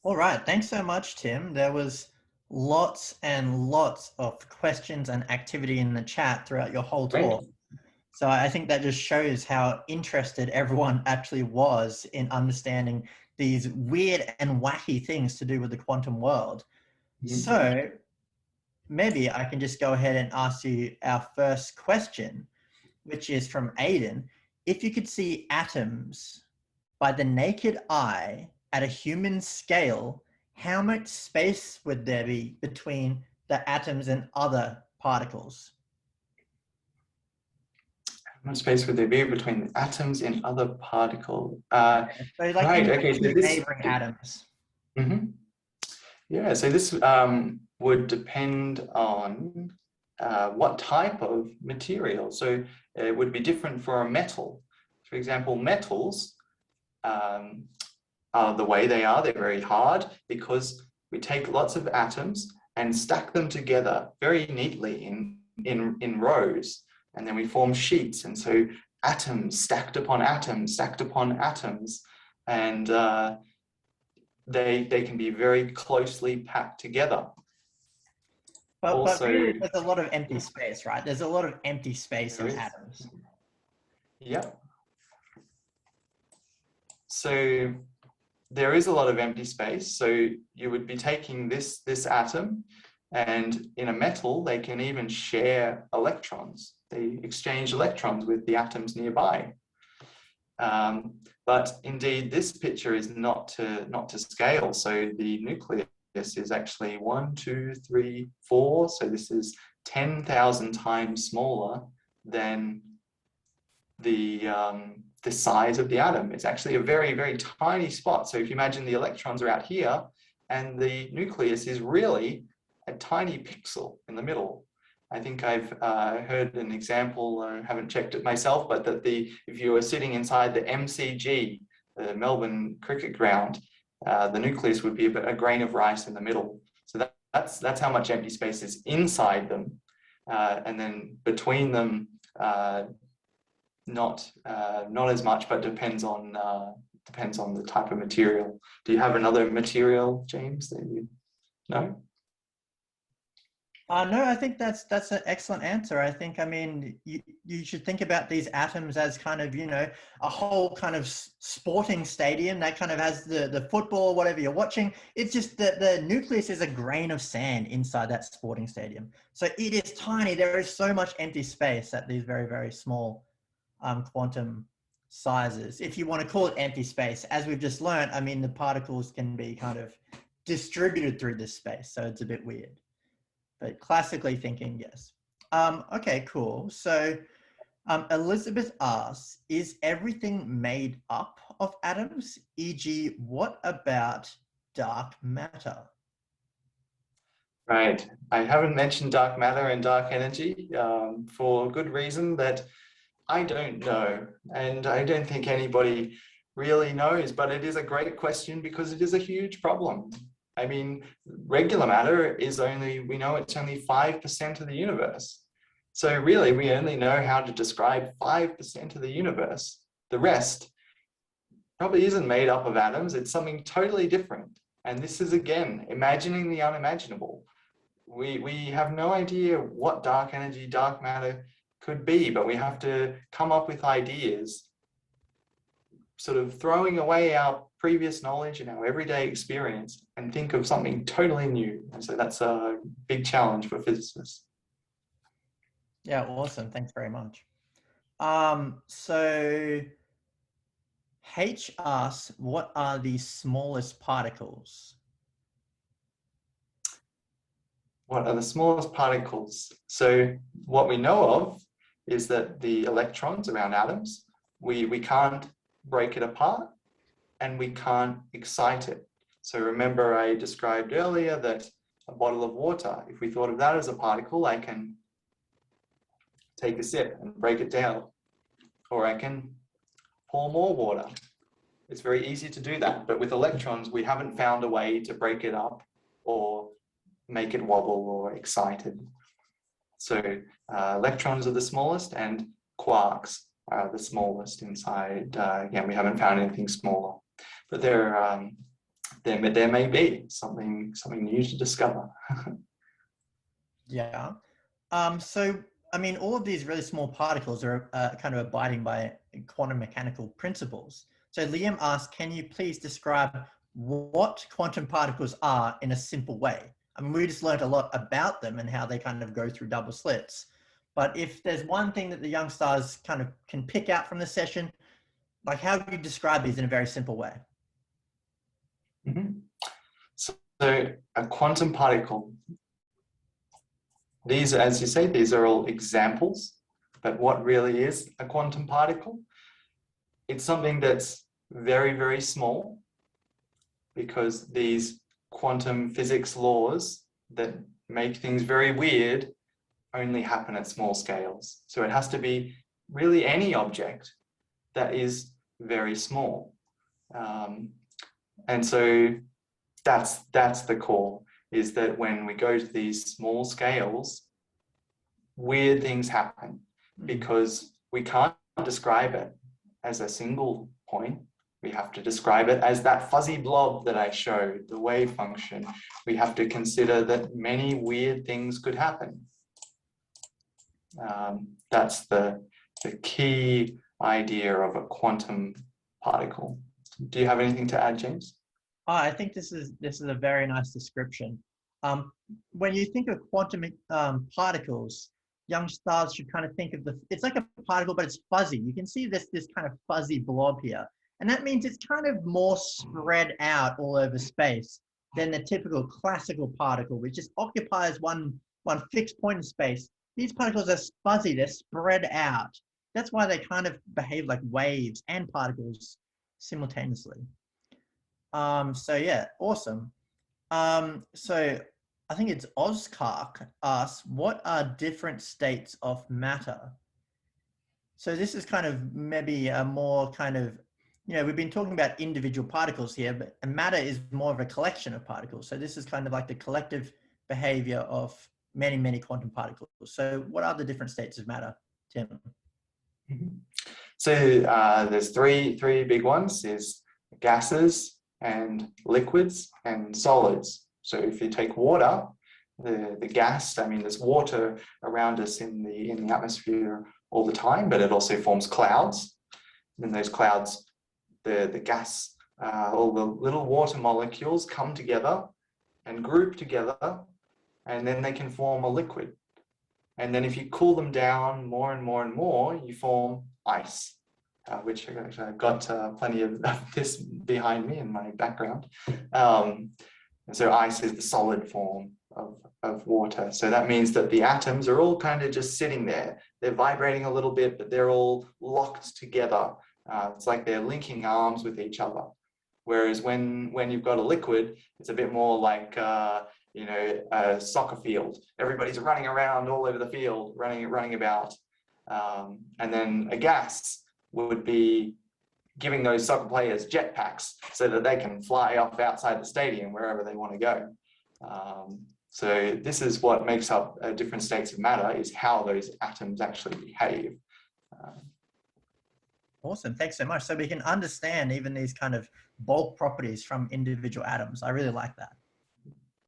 All right, thanks so much, Tim. There was lots and lots of questions and activity in the chat throughout your whole Great. talk. So I think that just shows how interested everyone actually was in understanding these weird and wacky things to do with the quantum world. Indeed. So maybe I can just go ahead and ask you our first question, which is from Aiden. If you could see atoms by the naked eye at a human scale, how much space would there be between the atoms and other particles? How much space would there be between the atoms in other particle? So like Right, in okay, so two this, neighboring atoms. mhm. Yeah, so this would depend on what type of material. So it would be different for a metal. For example, metals are the way they are. They're very hard because we take lots of atoms and stack them together very neatly in rows, and then we form sheets. And so atoms stacked upon atoms, stacked upon atoms, and they can be very closely packed together. But Also, really there's a lot of empty space, right? There's a lot of empty space there in is, atoms. yeah. So there is a lot of empty space. So you would be taking this atom, and in a metal, they can even share electrons. They exchange electrons with the atoms nearby. But indeed, this picture is not to scale. So the nucleus is actually 1, 2, 3, 4. So this is 10,000 times smaller than the size of the atom. It's actually a very, very tiny spot. So if you imagine the electrons are out here and the nucleus is really a tiny pixel in the middle. I think I've heard an example, I haven't checked it myself, but that if you were sitting inside the MCG, the Melbourne Cricket Ground, the nucleus would be a grain of rice in the middle. So that's how much empty space is inside them. And then between them, not as much, but depends on the type of material. Do you have another material, James, that you know? No, I think that's an excellent answer. I think, I mean, you should think about these atoms as kind of, a whole kind of sporting stadium that kind of has the football, whatever you're watching. It's just that the nucleus is a grain of sand inside that sporting stadium. So it is tiny. There is so much empty space at these very, very small quantum sizes. If you want to call it empty space, as we've just learned, I mean, the particles can be kind of distributed through this space. So it's a bit weird. But classically thinking, yes. Okay, cool. So Elizabeth asks, is everything made up of atoms? E.g., what about dark matter? Right. I haven't mentioned dark matter and dark energy for good reason that I don't know. And I don't think anybody really knows, but it is a great question because it is a huge problem. I mean, regular matter we know it's only 5% of the universe. So really, we only know how to describe 5% of the universe. The rest probably isn't made up of atoms. It's something totally different. And this is, again, imagining the unimaginable. We have no idea what dark energy, dark matter could be, but we have to come up with ideas, sort of throwing away our previous knowledge and our everyday experience and think of something totally new. And so that's a big challenge for physicists. Yeah, awesome. Thanks very much. So H asks, what are the smallest particles? What are the smallest particles? So what we know of is that the electrons around atoms, we can't break it apart and we can't excite it. So remember I described earlier that a bottle of water, if we thought of that as a particle, I can take a sip and break it down, or I can pour more water. It's very easy to do that, but with electrons, we haven't found a way to break it up or make it wobble or excite it. So electrons are the smallest and quarks are the smallest inside. Again, we haven't found anything smaller, but they're there may be something new to discover. Yeah. So, I mean, all of these really small particles are kind of abiding by quantum mechanical principles. So Liam asked, can you please describe what quantum particles are in a simple way? I mean, we just learned a lot about them and how they kind of go through double slits. But if there's one thing that the young stars kind of can pick out from the session, like how do you describe these in a very simple way? Mm-hmm. So a quantum particle, these, as you say, these are all examples, but what really is a quantum particle? It's something that's very, very small, because these quantum physics laws that make things very weird only happen at small scales. So it has to be really any object that is very small. And so that's the core, is that when we go to these small scales, weird things happen because we can't describe it as a single point. We have to describe it as that fuzzy blob that I showed, the wave function. We have to consider that many weird things could happen. That's the key idea of a quantum particle. Do you have anything to add, James? Oh, I think this is a very nice description. When you think of quantum particles, young stars should kind of think of it's like a particle, but it's fuzzy. You can see this kind of fuzzy blob here. And that means it's kind of more spread out all over space than the typical classical particle, which just occupies one fixed point in space. These particles are fuzzy, they're spread out. That's why they kind of behave like waves and particles simultaneously. So yeah, awesome. So I think it's Oskark asks, what are different states of matter? So this is kind of maybe a more kind of, we've been talking about individual particles here, but matter is more of a collection of particles. So this is kind of like the collective behavior of many, many quantum particles. So what are the different states of matter, Tim? So there's three big ones. There's gases and liquids and solids. So if you take water, the gas, I mean, there's water around us in the atmosphere all the time, but it also forms clouds. And those clouds, the gas, all the little water molecules come together and group together, and then they can form a liquid. And then if you cool them down more and more and more, you form ice, which I've got plenty of this behind me in my background. And so ice is the solid form of water. So that means that the atoms are all kind of just sitting there. They're vibrating a little bit, but they're all locked together. It's like they're linking arms with each other. Whereas when you've got a liquid, it's a bit more like a soccer field. Everybody's running around all over the field, running about. And then a gas would be giving those soccer players jetpacks so that they can fly off outside the stadium wherever they want to go. So this is what makes up different states of matter, is how those atoms actually behave. Awesome, thanks so much. So we can understand even these kind of bulk properties from individual atoms. I really like that.